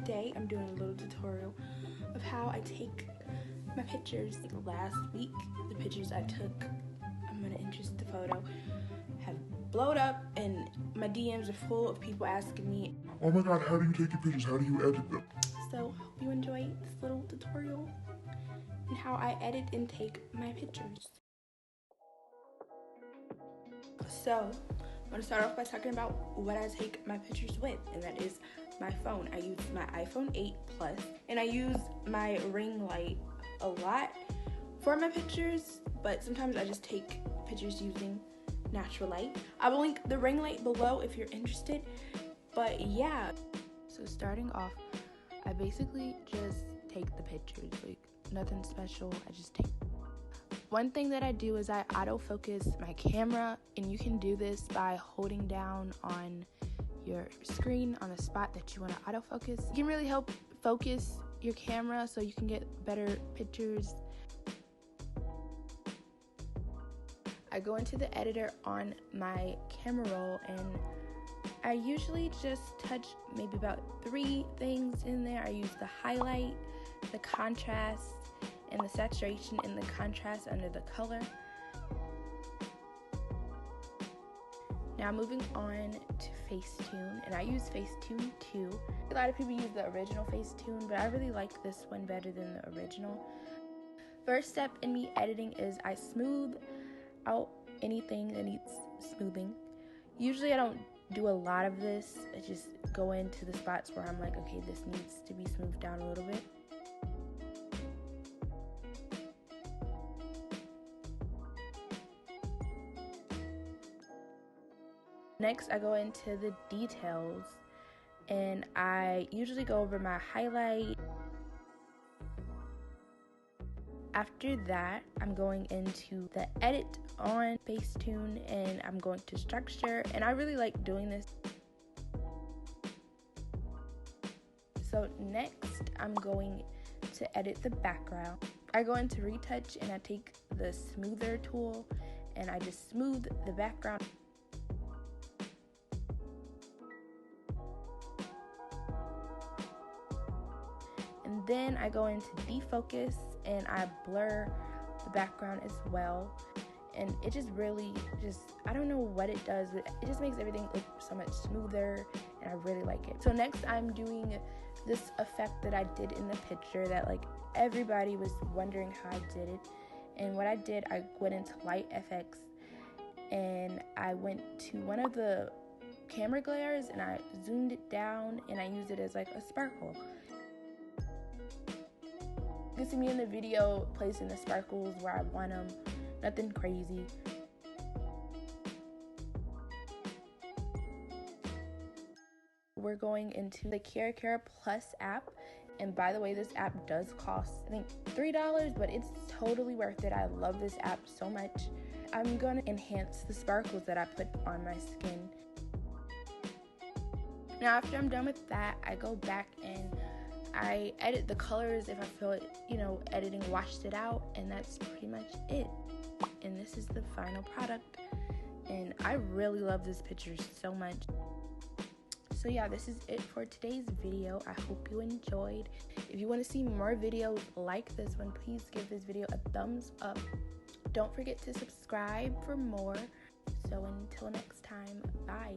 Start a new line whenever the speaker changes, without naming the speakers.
today I'm doing a little tutorial of how I take my pictures. Last week, the pictures I took, I'm gonna introduce the photo, have blowed up, and my DMs are full of people asking me,
oh my god, how do you take your pictures? How do you edit them?
So hope you enjoy this little tutorial and how I edit and take my pictures. So I'm gonna start off by talking about what I take my pictures with, and that is my phone. I use my iPhone 8 Plus, and I use my ring light a lot for my pictures, but sometimes I just take pictures using natural light. I will link the ring light below if you're interested, but yeah. So starting off, I basically just take the pictures, like nothing special, I just take. One thing that I do is I autofocus my camera, and you can do this by holding down on your screen on the spot that you want to autofocus. It can really help focus your camera so you can get better pictures. I go into the editor on my camera roll, and I usually just touch maybe about 3 things in there. I use the highlight, the contrast, and the saturation and the contrast under the color. Now moving on to Facetune, and I use Facetune too. A lot of people use the original Facetune, but I really like this one better than the original. First step in me editing is I smooth out anything that needs smoothing. Usually I don't do a lot of this. I just go into the spots where I'm like, okay, this needs to be smoothed down a little bit. Next, I go into the details, and I usually go over my highlight. After that, I'm going into the edit on Facetune, and I'm going to structure, and I really like doing this. So next, I'm going to edit the background. I go into retouch, and I take the smoother tool, and I just smooth the background. And then I go into defocus, and I blur the background as well. And it just really I don't know what it does, but it just makes everything look so much smoother, and I really like it. So next I'm doing this effect that I did in the picture that like everybody was wondering how I did it. And what I did, I went into Light FX, and I went to one of the camera glares, and I zoomed it down, and I used it as like a sparkle. You can see me in the video placing the sparkles where I want them, nothing crazy. We're going into the Tyrajaneaa Plus app, and by the way, this app does cost, I think, $3, but it's totally worth it. I love this app so much. I'm going to enhance the sparkles that I put on my skin. Now, after I'm done with that, I go back and I edit the colors if I feel it, editing washed it out, and that's pretty much it. And this is the final product, and I really love this picture so much. So yeah, this is it for today's video. I hope you enjoyed. If you want to see more videos like this one, please give this video a thumbs up. Don't forget to subscribe for more. So until next time, bye.